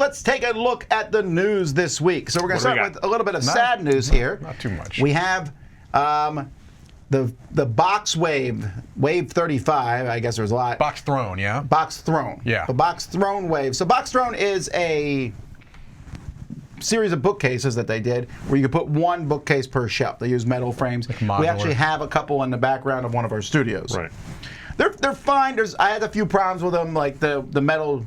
let's take a look at the news this week. So we're going to start with a little bit of sad news here. Not too much. We have the box wave 35. I guess there's a lot. Box throne, yeah. Box throne. Yeah. The box throne wave. So box throne is a series of bookcases that they did where you could put one bookcase per shelf. They use metal frames. Like we actually have a couple in the background of one of our studios. Right. They're fine. I had a few problems with them, like the metal.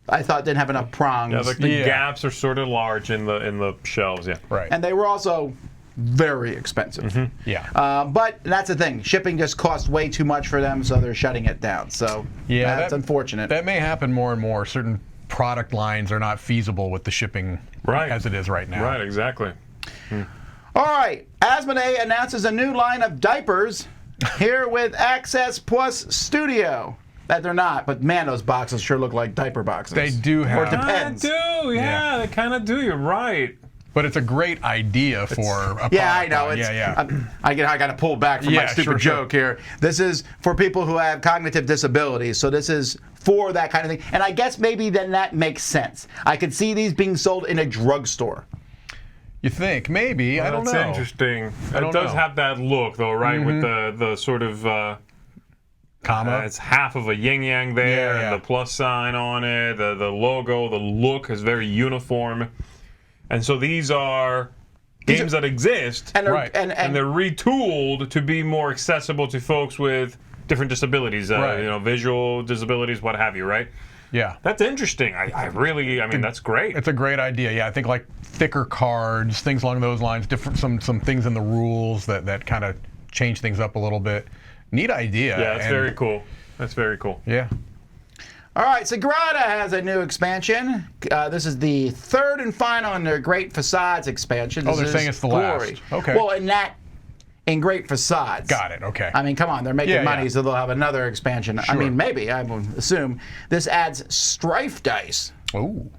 I thought didn't have enough prongs. Yeah, like the gaps are sort of large in the shelves. Yeah. Right. And they were also very expensive. Mm-hmm. Yeah. But that's the thing. Shipping just costs way too much for them, so they're shutting it down. So that's unfortunate. That may happen more and more. Certain product lines are not feasible with the shipping as it is right now. Right, exactly. All right. Asmodee announces a new line of diapers here with Access Plus Studio. That they're not, but man, those boxes sure look like diaper boxes. They do have. Or it depends. They do, yeah. They kind of do. You're right. But it's a great idea for a Yeah, I product know. line. It's, I got to pull back from my stupid joke here. This is for people who have cognitive disabilities. So this is for that kind of thing. And I guess maybe then that makes sense. I could see these being sold in a drugstore. You think? Maybe. I don't know. That's interesting. It does have that look, though, right? With the sort of... comma. It's half of a yin-yang there, and the plus sign on it, the logo, the look is very uniform. And so these are games that exist, and they're, and they're retooled to be more accessible to folks with different disabilities, visual disabilities, what have you, right? Yeah. That's interesting. I mean, that's great. It's a great idea. Yeah, I think like thicker cards, things along those lines, different some things in the rules that kind of change things up a little bit. Neat idea. Yeah, that's very cool. That's very cool. Yeah. All right, so Grata has a new expansion. This is the third and final in their Great Facades expansion. They're saying it's the Glory. last. Okay. Well, in Great Facades. Got it. Okay. I mean, come on, they're making money, so they'll have another expansion. Sure. I mean, maybe, I would assume. This adds Strife Dice. Ooh.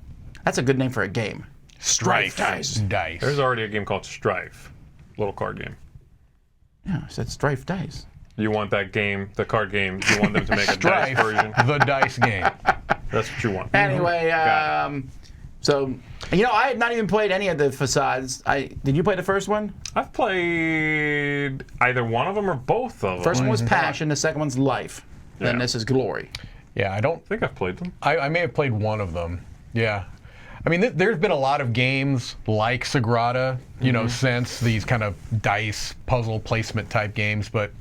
That's a good name for a game. Strife Dice. There's already a game called Strife. Little card game. Yeah, I said Strife Dice. You want that game, the card game, you want them to make a dice version? The dice game. That's what you want. Anyway, so, I had not even played any of the Facades. Did you play the first one? I've played either one of them or both of them. First one was Passion, the second one's Life. Then this is Glory. Yeah, I don't think I've played them. I may have played one of them. Yeah. I mean, there's been a lot of games like Sagrada, since these kind of dice puzzle placement type games, but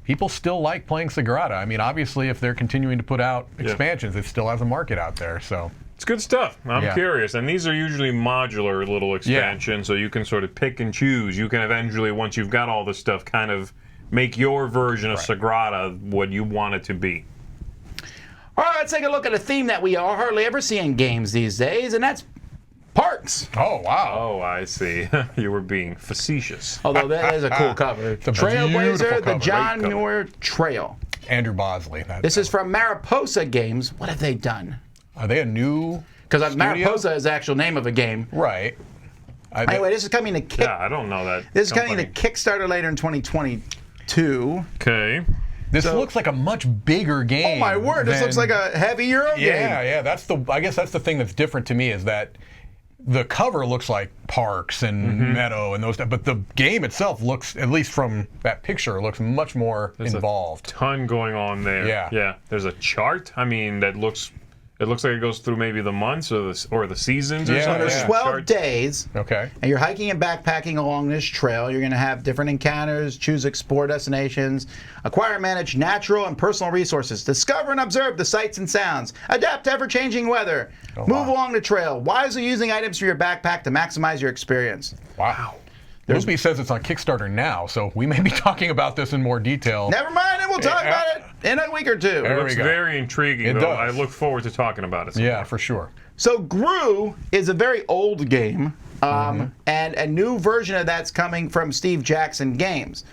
people still like playing Sagrada. I mean, obviously, if they're continuing to put out expansions, it still has a market out there. So it's good stuff. I'm curious. And these are usually modular little expansions, so you can sort of pick and choose. You can eventually, once you've got all this stuff, kind of make your version of Sagrada what you want it to be. All right, let's take a look at a theme that we hardly ever see in games these days, and that's parks. Oh, wow. Oh, I see. You were being facetious. Although that is a cool cover. Trailblazer, the John Muir Trail. Andrew Bosley. This is from Mariposa Games. What have they done? Are they a new Because Mariposa is the actual name of a game. Right. Anyway, this is coming to Yeah, I don't know that. This is coming to Kickstarter later in 2022. Okay. This looks like a much bigger game. Oh my word! This looks like a heavy Euro game. Yeah. I guess that's the thing that's different to me is that the cover looks like parks and meadow and those stuff, but the game itself looks, at least from that picture, looks much more involved. A ton going on there. Yeah. There's a chart. I mean, that looks. It looks like it goes through maybe the months or the seasons or something. There's 12 days. Okay. And you're hiking and backpacking along this trail. You're going to have different encounters, choose explore destinations, acquire and manage natural and personal resources, discover and observe the sights and sounds, adapt to ever-changing weather, move along the trail, wisely using items from your backpack to maximize your experience. Wow. Ruby says it's on Kickstarter now, so we may be talking about this in more detail. Never mind, and we'll talk about it in a week or two. It looks very intriguing, though. I look forward to talking about it sometime. Yeah, for sure. So Gru is a very old game, and a new version of that's coming from Steve Jackson Games.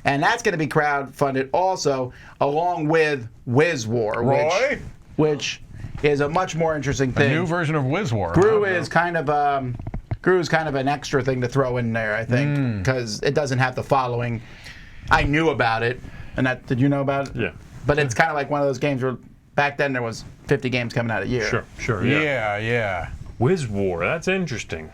And that's going to be crowdfunded also, along with Wiz War, which is a much more interesting thing. A new version of Wiz War. Gru is kind of an extra thing to throw in there, I think, because it doesn't have the following. I knew about it, and did you know about it? Yeah. But it's kind of like one of those games where back then there was 50 games coming out a year. Sure. Yeah. Wiz War. That's interesting.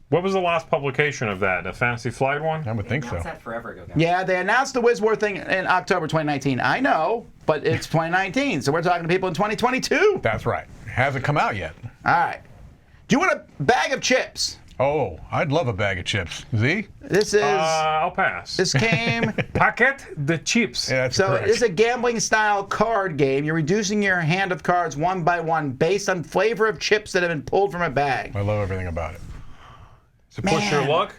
What was the last publication of that? A Fantasy Flight one? I would think so. Announced that forever ago, guys. Yeah, they announced the Wiz War thing in October 2019. I know, but it's 2019, so we're talking to people in 2022. That's right. Hasn't come out yet. All right. Do you want a bag of chips? Oh, I'd love a bag of chips. Z? This is. I'll pass. This came. Packet the chips. Yeah, that's So correct. it's a gambling-style card game. You're reducing your hand of cards one by one based on flavor of chips that have been pulled from a bag. I love everything about it. To push your Man. luck?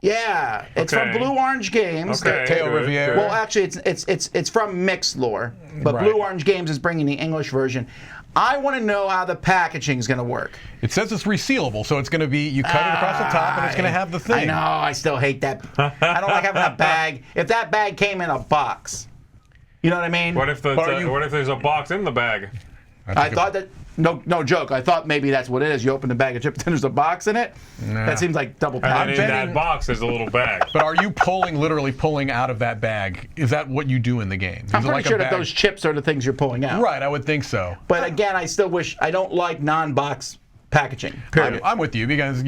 Yeah, it's from Okay. Blue Orange Games. Okay. Teo good, Riviera. good. Well, actually, it's from Mixed Lore, but Right. Blue Orange Games is bringing the English version. I want to know how the packaging is going to work. It says it's resealable, so it's going to be, you cut it across the top and it's going to have the thing. I know, I still hate that. I don't like having a bag. If that bag came in a box, you know what I mean? What if what if there's a box in the bag? I thought that, no joke, I thought maybe that's what it is. You open the bag of chips and there's a box in it. Nah. That seems like double And then packaging. in that box there's a little bag. But are you literally pulling out of that bag? Is that what you do in the game? Is I'm it pretty like a sure that bag? those chips are the things you're pulling out. Right, I would think so. But again, I still wish, I don't like non-box packaging, period. I'm with you because,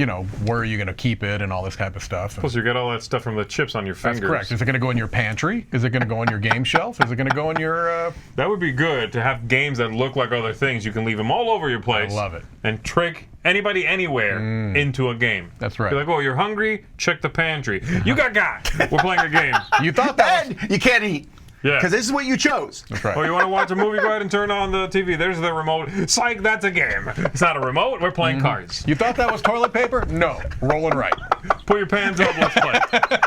where are you going to keep it and all this type of stuff. Plus you got all that stuff from the chips on your fingers. That's correct. Is it going to go in your pantry? Is it going to go on your game shelf? Is it going to go in your... That would be good to have games that look like other things. You can leave them all over your place. I love it. And trick anybody anywhere into a game. That's right. Be like, oh, you're hungry? Check the pantry. You got. We're playing a game. You thought that was... And you can't eat. Yeah. Because this is what you chose. That's right. Oh, you want to watch a movie? Go ahead and turn on the TV. There's the remote. Psych, that's a game. It's not a remote. We're playing cards. You thought that was toilet paper? No. Rolling right. Put your pants up. Let's play.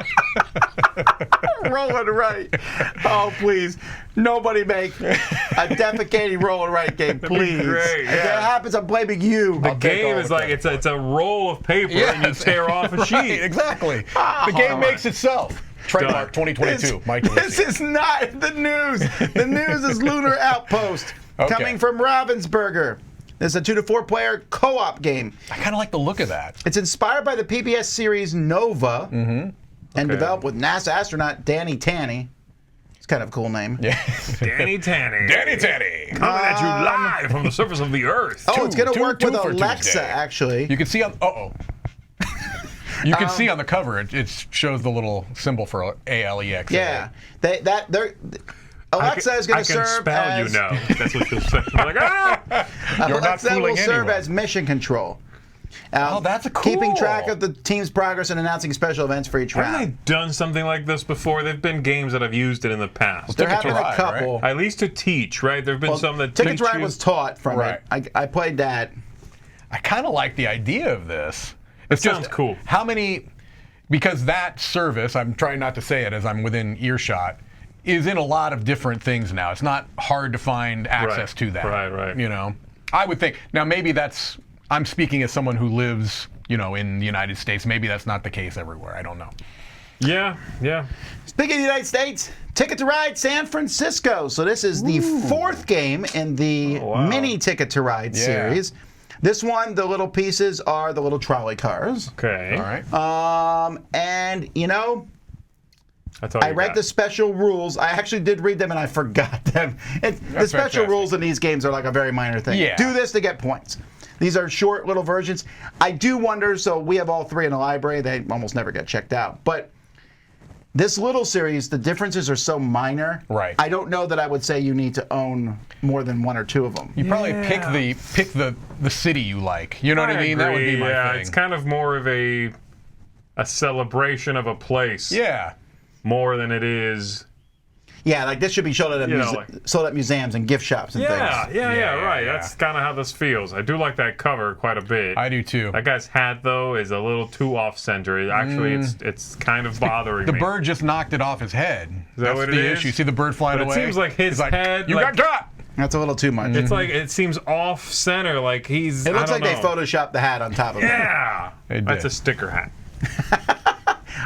Rolling right. Oh, please. Nobody make a defecating rolling right game, please. great, If yeah. that happens, I'm blaming you. The game is like it's a roll of paper and you tear off a sheet. Right, exactly. The game makes itself. Trademark 2022. Mike This DiLisio. is not the news. The news is Lunar Outpost, Okay. coming from Ravensburger. This is a 2 to 4 player co-op game. I kind of like the look of that. It's inspired by the PBS series Nova and developed with NASA astronaut Danny Tanny. It's kind of a cool name. Yeah. Danny Tanny. Danny Tanny. Coming at you live from the surface of the earth. Oh, it's going to work with for Alexa, Tuesday. actually. You can see on... You can see on the cover, it shows the little symbol for ALEX. Yeah. Alexa is going to serve I can spell as... you now. That's what she'll say. I'm like, ah! You're not Alexa will fooling serve anyone. as mission control. Oh, that's Keeping cool. track of the team's progress and announcing special events for each Haven't round. they done something like this before? There's been games that have used it in the past. There Ticket have to been a Ride, couple. right? At least to teach, right? There have been some that Ticket teach to Ride you. was taught from Right. it. I played that. I kind of like the idea of this. It's sounds cool. How many... Because that service, I'm trying not to say it as I'm within earshot, is in a lot of different things now. It's not hard to find access to that. Right. I would think. Now, maybe that's... I'm speaking as someone who lives, in the United States. Maybe that's not the case everywhere. I don't know. Yeah. Speaking of the United States, Ticket to Ride San Francisco. So this is the fourth game in the wow. mini Ticket to Ride series. This one, the little pieces are the little trolley cars. Okay. All right. And, That's all I you read got. the special rules. I actually did read them and I forgot them. The special fantastic. rules in these games are like a very minor thing. Yeah. Do this to get points. These are short little versions. I do wonder, so we have all three in the library. They almost never get checked out. But this little series, the differences are so minor. Right. I don't know that I would say you need to own more than one or two of them. You probably pick the city you like. You know what I mean? That would be my thing. It's kind of more of a celebration of a place. Yeah. More than it is. Yeah, like this should be sold at, You know, like- sold at museums and gift shops and Yeah, things. right. yeah. That's kind of how this feels. I do like that cover quite a bit. I do too. That guy's hat, though, is a little too off-center. Actually, it's kind of bothering The me. bird just knocked it off his head. that That's what the it is? issue. See the bird flying But it away? seems like his He's head, You like- got got! That's a little too much. It's like it seems off-center, like he's. It looks I like don't they know. photoshopped the hat on top of it. Yeah, They that's did. a sticker hat.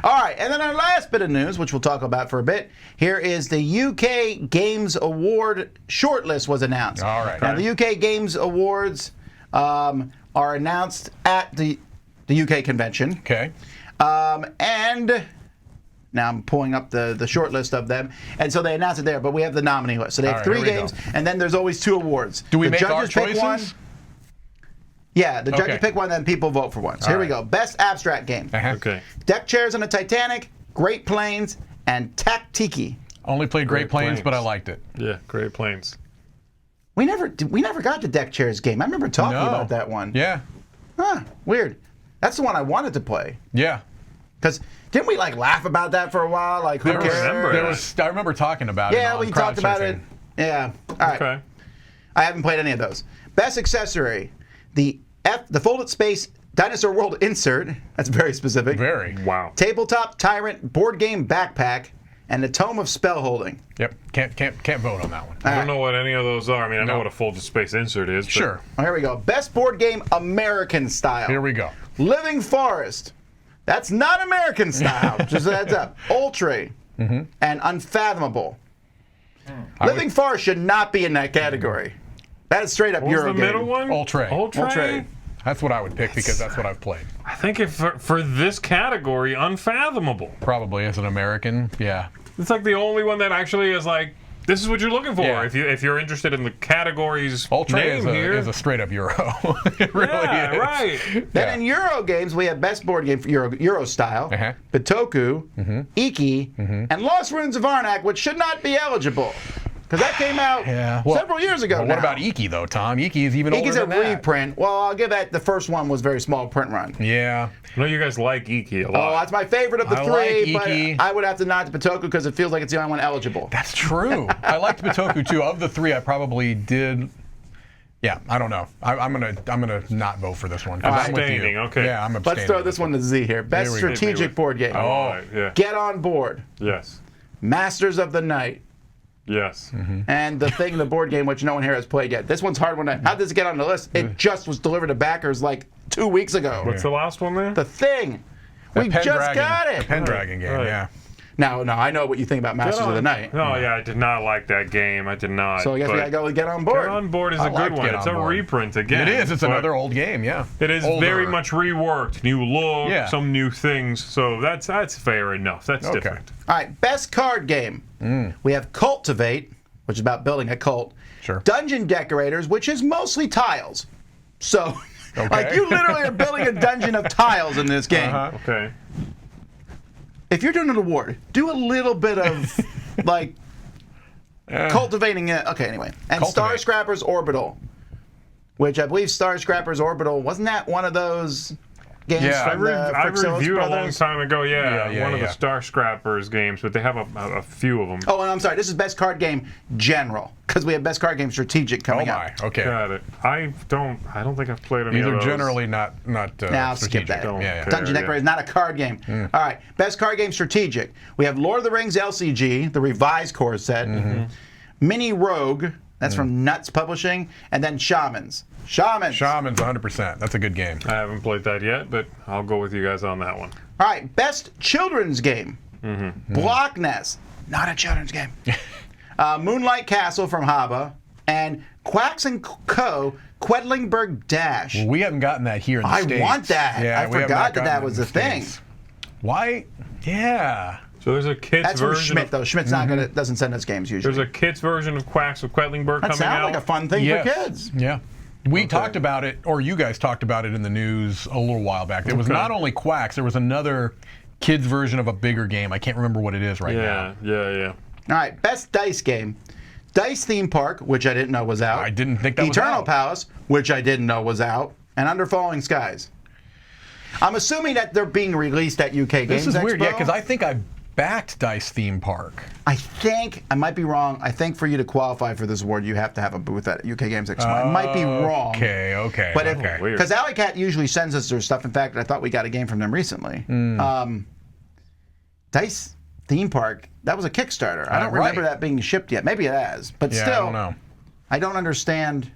All right, and then our last bit of news, which we'll talk about for a bit, here is the UK Games Award shortlist was announced. All right. Now, the UK Games Awards are announced at the UK convention. Okay. And now I'm pulling up the short list of them. And so they announced it there, but we have the nominee list. So they have All right, three here we games, go. and then there's always two awards. Do we the make our judges pick one. choices? Yeah, the judges Okay. pick one, then people vote for one. So here we go. Best abstract game. Okay. Deck Chairs on the Titanic, Great Plains, and Tactiki. Only played Great Plains, but I Plains. liked it. Yeah, Great Plains. We never got the Deck Chairs game. I remember talking No. about that one. Yeah. Huh, weird. That's the one I wanted to play. Yeah. Because didn't we like laugh about that for a while? Like, who There cares? was, remember there that. was, I remember talking about it. Yeah, on we talked about it. Crowdsurfing. Yeah. All right. Okay. I haven't played any of those. Best accessory: the folded space dinosaur world insert. That's very specific. Very. Wow. Tabletop tyrant board game backpack and the tome of spell holding. Yep. Can't vote on that one. I don't know what any of those are. I mean, I know No. what a folded space insert is. But Sure. Oh, here we go. Best board game American style. Here we go. Living Forest. That's not American style. Just a heads up. Ultra and Unfathomable. Living Forest should not be in that category. That is straight up What was Euro the middle game. one? Ultra. Ultra. That's what I would pick because that's what I've played. I think if for this category, Unfathomable. Probably as an American. Yeah. It's like the only one that actually is like, this is what you're looking for. Yeah. If you're interested in the category's Ultra name is a straight up Euro. It really yeah, is. right. Then Yeah. in Euro games, we have best board game for Euro style, Uh-huh. Bitoku, Iki, and Lost Ruins of Arnak, which should not be eligible. Because that came out Yeah. several years ago Well, now. what about Iki though, Tom? Iki is even Iki's older a than that. reprint. Well, I'll give that the first one was very small print run. Yeah. I know you guys like Iki a Oh, lot. that's my favorite of the I three, like Iki. but I would have to nod to Bitoku because it feels like it's the only one eligible. That's true. I liked Bitoku too. Of the three, I probably did. Yeah, I don't know. I'm gonna not vote for this one. 'Cause I'm with you. Abstaining, okay. Yeah, I'm abstaining. Let's throw this one to Z here. Best Here we go. strategic board game. Oh, yeah. Get on board. Yes. Masters of the Night. Yes. And the thing, the board game, which no one here has played yet. This one's hard one. How did this get on the list? It just was delivered to backers like 2 weeks ago. What's the last one there? The thing. That We just got The it. Pendragon game. Right. Yeah. Now, no, I know what you think about Masters of the Night. No, yeah, I did not like that game. I did not. So I guess we but gotta go with Get on Board. Get on Board is I a good like one. Get It's On a Board. reprint again. It is. It's but another old game. Yeah. It is Older. very much reworked, new look, Yeah. some new things. So that's fair enough. That's Okay. different. All right, best card game. We have Cultivate, which is about building a cult. Sure. Dungeon Decorators, which is mostly tiles. So, like, Okay. you literally are building a dungeon of tiles in this game. Okay. If you're doing an award, do a little bit of, like, cultivating it. Okay, anyway. And Cultivate. Star Scrappers Orbital, which I believe Star Scrappers Orbital, wasn't that one of those games Yeah, from the I Frixilus reviewed a long brothers? time ago, Yeah, one of yeah. the Star Scrappers games, but they have a few of them. Oh, and I'm sorry, this is best card game general, because we have best card game strategic Oh coming my. up. Okay. Got it. I don't think I've played any These of are those. generally not Now, I'll skip strategic. that. Don't Yeah, yeah. care. Dungeon Decorator is not a card game. All right, best card game strategic. We have Lord of the Rings LCG, the revised core set, Mini Rogue, that's from Nuts Publishing, and then Shamans. Shamans. Shaman's 100%. That's a good game. I haven't played that yet, but I'll go with you guys on that one. All right, best children's game. Block Nest, not a children's game. Moonlight Castle from Haba, and Quacks and Co. Quedlingberg Dash. We haven't gotten that here in the I States. want that. Yeah, I we have forgot not that gotten that it was in a the thing. States. Why? Yeah. So there's a kids That's from version. Schmidt, though. Schmidt's not gonna doesn't send us games usually. There's a kids version of Quacks of Quedlingberg That coming sounds out. like a fun thing Yes. for kids. Yeah. We talked about it, or you guys talked about it in the news a little while back. There was Okay. not only Quacks, there was another kids version of a bigger game. I can't remember what it is right now. Yeah. All right, best dice game. Dice Theme Park, which I didn't know was out. I didn't think that was Eternal out. Palace, which I didn't know was out. And Under Falling Skies. I'm assuming that they're being released at UK Games This is weird, Expo. yeah, because I think I backed Dice Theme Park. I think, I might be wrong, I think for you to qualify for this award, you have to have a booth at UK Games Expo. I might be wrong. Okay. But if, okay. Weird. because Alley Cat usually sends us their stuff. In fact, I thought we got a game from them recently. Dice Theme Park, that was a Kickstarter. I don't remember right. that being shipped yet. Maybe it has. But Yeah, still, I don't know. I don't understand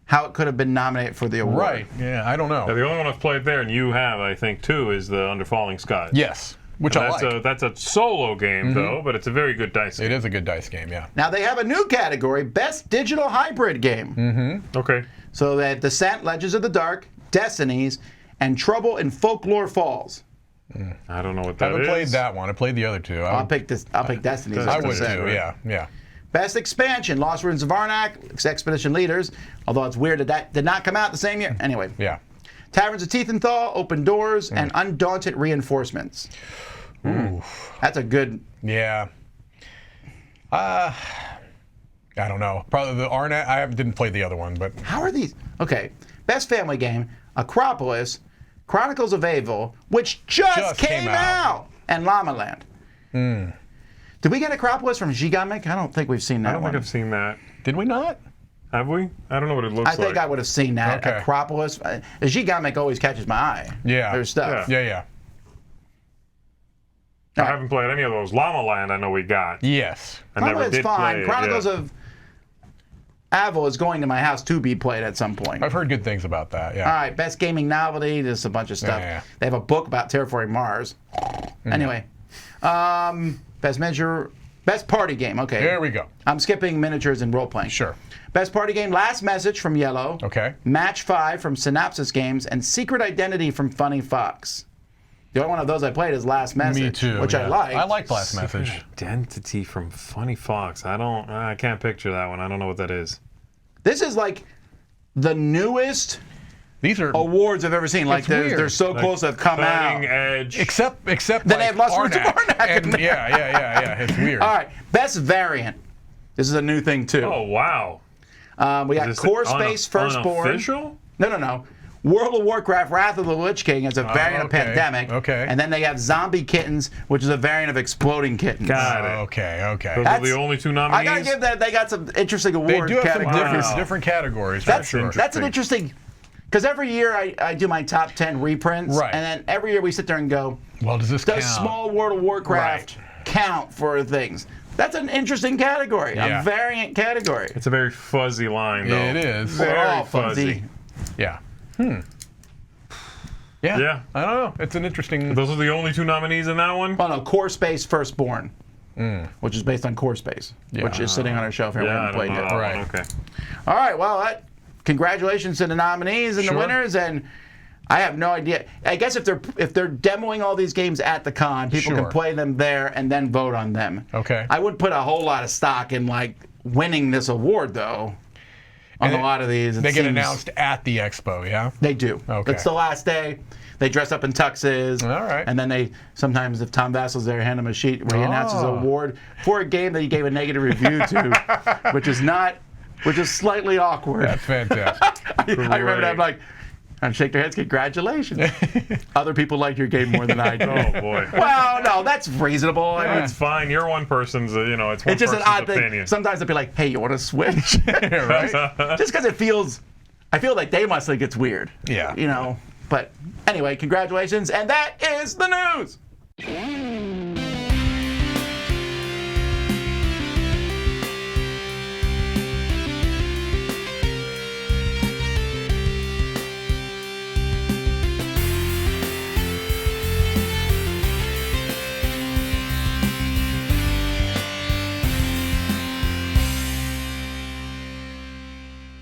how it could have been nominated for the award. Right. Yeah, I don't know. The only one I've played there, and you have, I think, too, is the Under Falling Skies. Yes, which I That's like. that's a solo game, though, but it's a very good dice It game. is a good dice game, yeah. Now they have a new category, Best Digital Hybrid Game. Okay. So they have Descent, Legends of the Dark, Destinies, and Trouble in Folklore Falls. I don't know what I that is. haven't played that one. I played the other two. I'll pick this. I'll pick Destinies. I as would the too, set. yeah. Best expansion, Lost Ruins of Arnak, Expedition Leaders, although it's weird that did not come out the same year. Anyway. Yeah. Taverns of Tiefenthal, Open Doors, and Undaunted Reinforcements. Ooh. That's a good... Yeah. I don't know. Probably the Arnak. I didn't play the other one, but... How are these? Okay. Best family game, Acropolis, Chronicles of Avil, which just came out, and Llama Land. Did we get Acropolis from Gigamic? I don't think we've seen that I don't one. think I've seen that. Did we not? Have we? I don't know what it looks I think like. I would have seen that. Okay. Acropolis. Gigamic always catches my eye. Yeah. There's stuff. Yeah. I haven't played any of those. Llama Land, I know we got. Yes. I never Chronicles did is fine. play it, Chronicles yeah. of Avil is going to my house to be played at some point. I've heard good things about that, yeah. All right, best gaming novelty, just a bunch of stuff. Yeah. They have a book about terraforming Mars. Anyway, best measure, best party game. Okay. There we go. I'm skipping miniatures and role playing. Sure. Best party game, Last Message from Yellow. Okay. Match 5 from Synopsis Games, and Secret Identity from Funny Fox. The only one of those I played is Last Message, Me too. which I liked. I liked Last Message. Identity from Funny Fox. I can't picture that one. I don't know what that is. This is like the newest These are awards I've ever seen. Like they're so close they've come out. Cutting edge. except Then like they have Lost Ruins of Arnak. Arnak in And, yeah. It's weird. All right, best variant. This is a new thing too. Oh, wow. We got Is this Core Space Firstborn. Unofficial? No. World of Warcraft Wrath of the Lich King is a variant of okay. Pandemic. Okay. And then they have Zombie Kittens, which is a variant of Exploding Kittens. Got it. Okay. Those are the only two nominees? I gotta give that. They got some interesting They award do have some categories. different categories. That's for sure. That's an interesting. Because every year I do my top 10 reprints, Right. and then every year we sit there and go, Well, does this does count? small World of Warcraft count for things? That's an interesting category, Yeah. a variant category. It's a very fuzzy line, though. It is. We're Very all fuzzy. Yeah. Yeah. I don't know. It's an interesting. Those are the only two nominees in that one? Oh no, Core Space Firstborn, which is based on Core Space, which is sitting on our shelf here. We Yeah, I haven't don't played know yet. that Right. one. Okay. All right, well, congratulations to the nominees and the Sure. winners, and I have no idea. I guess if they're demoing all these games at the con, people can Sure. play them there and then vote on them. Okay. I wouldn't put a whole lot of stock in like winning this award though. On And a lot of these, it They get seems- announced at the expo, yeah? They do. Okay. It's the last day. They dress up in tuxes. All right. And then they sometimes, if Tom Vasel's there, hand him a sheet where he announces an award for a game that he gave a negative review to, which is slightly awkward. That's fantastic. I remember that. I'm like, and shake their heads. Congratulations. Other people like your game more than I do. Oh, boy. Well, no, that's reasonable. I mean, It's fine. You're one person's, it's one it's just person's an odd opinion. thing. Sometimes they'll be like, "Hey, you want to switch?" Right? Just because I feel like they must think it's weird. Yeah. But anyway, congratulations, and that is the news.